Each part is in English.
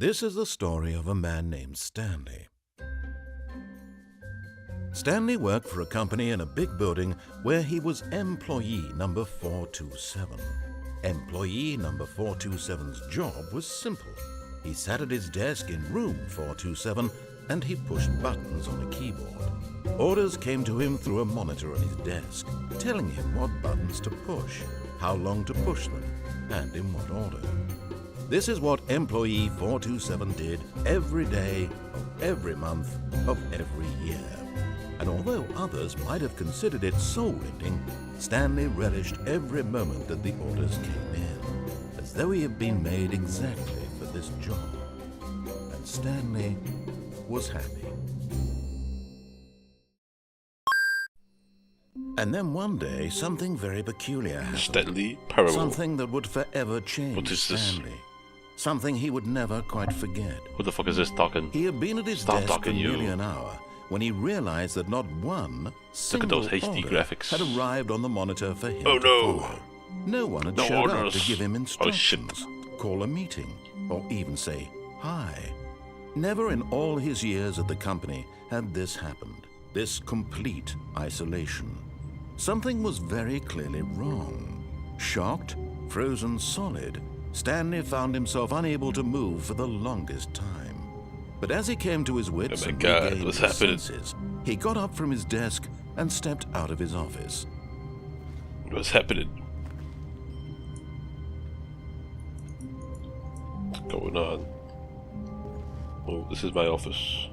This is the story of a man named Stanley. Stanley worked for a company in a big building where he was employee number 427. Employee number 427's job was simple. He sat at his desk in room 427 and he pushed buttons on a keyboard. Orders came to him through a monitor on his desk, telling him what buttons to push, how long to push them, and in what order. This is what employee 427 did every day of every month of every year. And although others might have considered it soul-rending, Stanley relished every moment that the orders came in, as though he had been made exactly for this job. And Stanley was happy. And then one day, something very peculiar happened. Stanley Parable. Something that would forever change What is this? Stanley. Something he would never quite forget. Who the fuck is this talking? He had been at his Stop desk for talking, you. nearly an hour when he realized that not one Look single at those HD order graphics. had arrived on the monitor for him Oh, to no. follow. No one had No showed up orders. to give him Oh, shit. instructions, call a meeting, or even say hi. Never in all his years at the company had this happened, this complete isolation. Something was very clearly wrong. Shocked, frozen solid, Stanley found himself unable to move for the longest time. But as he came to his wits Oh my and God, regained what's his happening? senses, he got up from his desk and stepped out of his office. What's happening? What's going on? Oh, this is my office.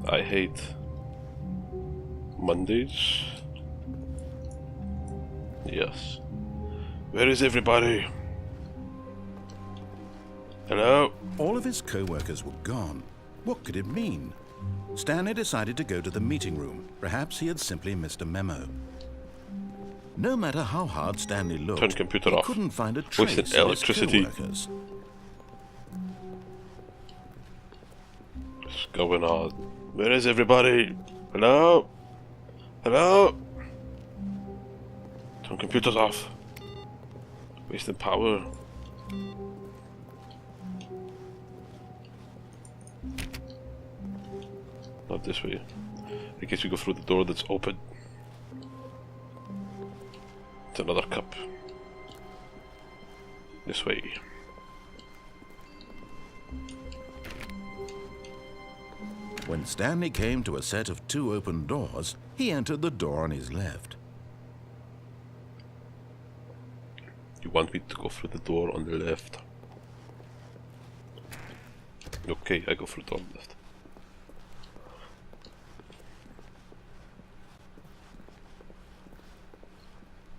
I hate Mondays. Yes. Where is everybody? Hello? All of his co-workers were gone. What could it mean? Stanley decided to go to the meeting room. Perhaps he had simply missed a memo. No matter how hard Stanley looked, Turn computer he off. couldn't find a trace Wasted of his electricity. co-workers. What's going on? Where is everybody? Hello? Hello? Turn computers off. Wasting power. Not this way. I guess we go through the door that's open. It's another cup. This way. When Stanley came to a set of 2 open doors, he entered the door on his left. You want me to go through the door on the left? Okay, I go through the door on the left.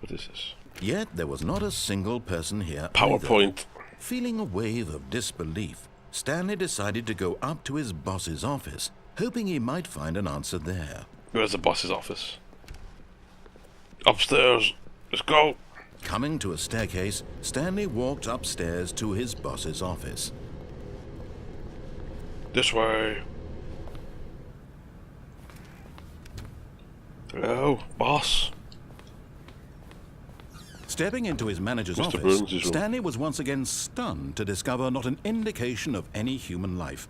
What is this? Yet there was not a single person here either. PowerPoint. Feeling a wave of disbelief, Stanley decided to go up to his boss's office, hoping he might find an answer there. Where's the boss's office? Upstairs. Let's go. Coming to a staircase, Stanley walked upstairs to his boss's office. This way. Hello, boss. Stepping into his manager's Mr. office, Burns' room. Stanley was once again stunned to discover not an indication of any human life.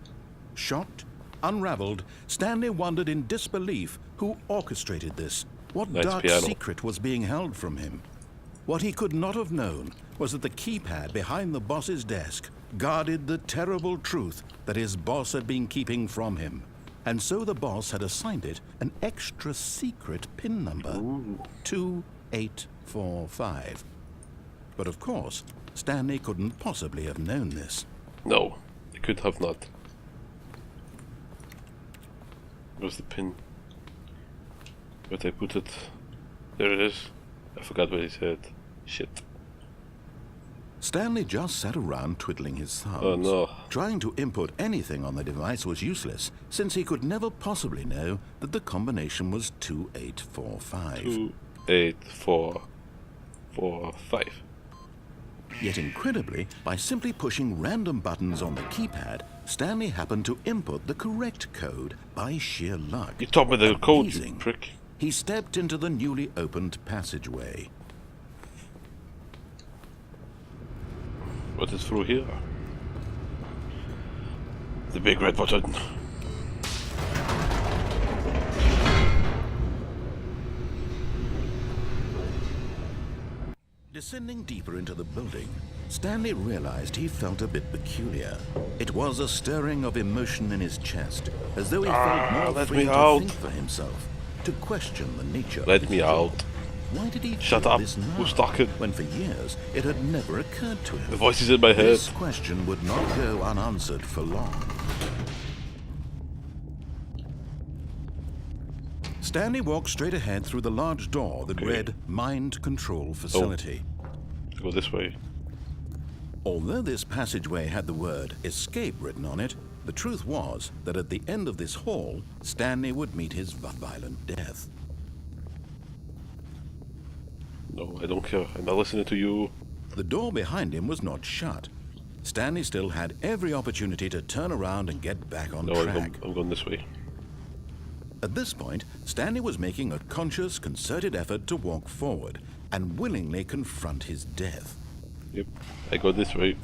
Shocked, unraveled, Stanley wondered in disbelief who orchestrated this. What Nice dark piano. secret was being held from him? What he could not have known was that the keypad behind the boss's desk guarded the terrible truth that his boss had been keeping from him. And so the boss had assigned it an extra secret PIN number, 2845. But of course, Stanley couldn't possibly have known this. No, I could have not. Where's the pin? Where'd I put it? There it is. I forgot what he said. Shit. Stanley just sat around twiddling his thumbs. Oh no. Trying to input anything on the device was useless, since he could never possibly know that the combination was 2845. 2, 8, 4, 4, 5. Yet incredibly, by simply pushing random buttons on the keypad, Stanley happened to input the correct code by sheer luck. You taught me the code, you Amazing. prick. He stepped into the newly opened passageway. What is through here? The big red button. Descending deeper into the building, Stanley realized he felt a bit peculiar. It was a stirring of emotion in his chest, as though he felt more free to think for himself, to question the nature Let of me his out. job. Why did he Shut feel up. this now, Who's talking? when for years it had never occurred to him? The voice is in my head. This question would not go unanswered for long. Stanley walked straight ahead through the large door that read Mind Control Facility. Go this way. Although this passageway had the word escape written on it, the truth was that at the end of this hall, Stanley would meet his violent death. No, I don't care. I'm not listening to you. The door behind him was not shut. Stanley still had every opportunity to turn around and get back on track. I'm going this way. At this point, Stanley was making a conscious, concerted effort to walk forward and willingly confront his death. Yep, I go this way.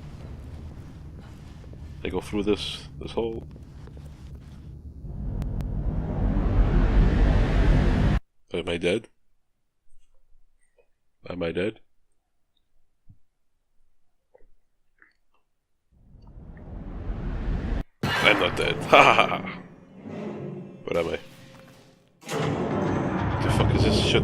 I go through this hole. Am I dead? Am I dead? I'm not dead. Ha ha ha. Where am I? What the fuck is this shit?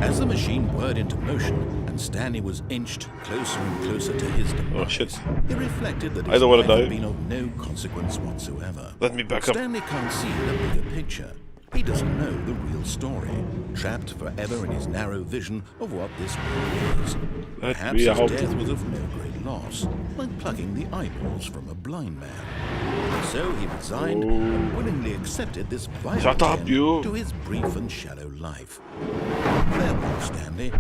As the machine whirred into motion and Stanley was inched closer and closer to his demise, Oh shit. he reflected that I his don't wanna life had die. been of no consequence whatsoever. Let me back up. Stanley can't see the bigger picture. He doesn't know the real story, trapped forever in his narrow vision of what this world is. Let Perhaps me his out. death was of no great loss, like plucking the eyeballs from a blind man. So he resigned and willingly accepted this violent Shut up, end you. to his brief and shallow life. Farewell, Stanley.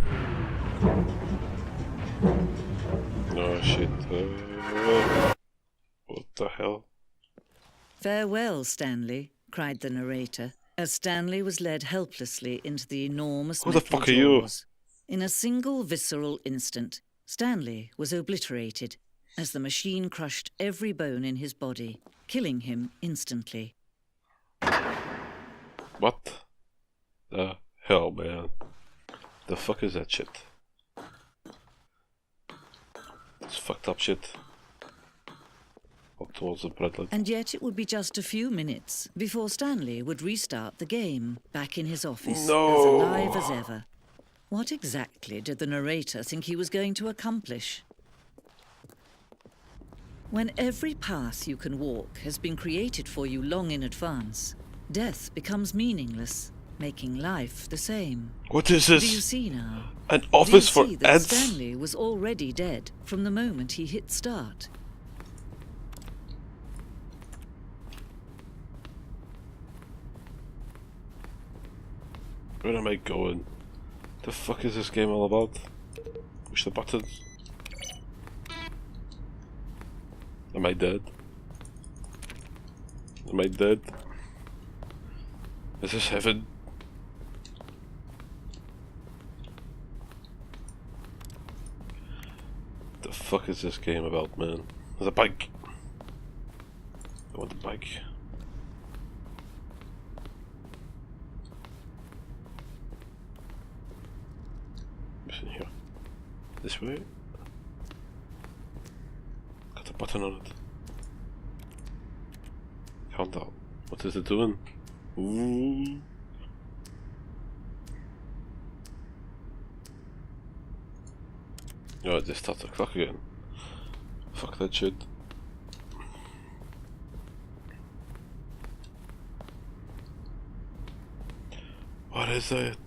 Oh shit. What the hell? "Farewell, Stanley," cried the narrator, as Stanley was led helplessly into the enormous Who the metal fuck are you? jaws. In a single visceral instant, Stanley was obliterated as the machine crushed every bone in his body, killing him instantly. What the hell, man? The fuck is that shit? It's fucked up shit. Walk towards the breadline. And yet it would be just a few minutes before Stanley would restart the game, back in his office, No. as alive as ever. What exactly did the narrator think he was going to accomplish? When every path you can walk has been created for you long in advance, death becomes meaningless, making life the same. What is Do you this? see now? An Do office you for see that ants? Stanley was already dead from the moment he hit start? Where am I going? The fuck is this game all about? Push the buttons. Am I dead? Am I dead? Is this heaven? The fuck is this game about, man? There's a bike. I want the bike. In here. This way. Got a button on it. Countdown. What is it doing? Ooh. Oh, it just starts the clock again. Fuck that shit. What is it?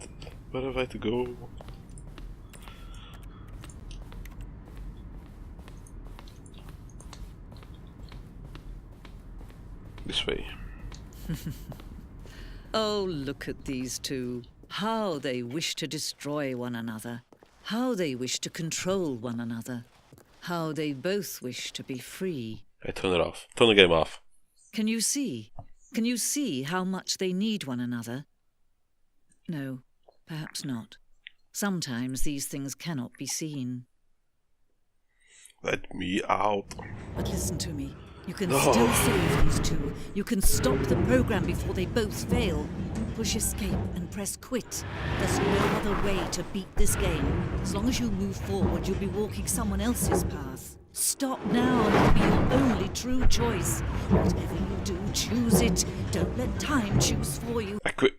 Where have I to go? This way. Oh, look at these two. How they wish to destroy one another. How they wish to control one another. How they both wish to be free. I turn it off. Turn the game off. Can you see? Can you see how much they need one another? No, perhaps not. Sometimes these things cannot be seen. Let me out. But listen to me. You can still save these two. You can stop the program before they both fail. Push escape and press quit. There's no other way to beat this game. As long as you move forward, you'll be walking someone else's path. Stop now, it'll be your only true choice. Whatever you do, choose it. Don't let time choose for you. I quit.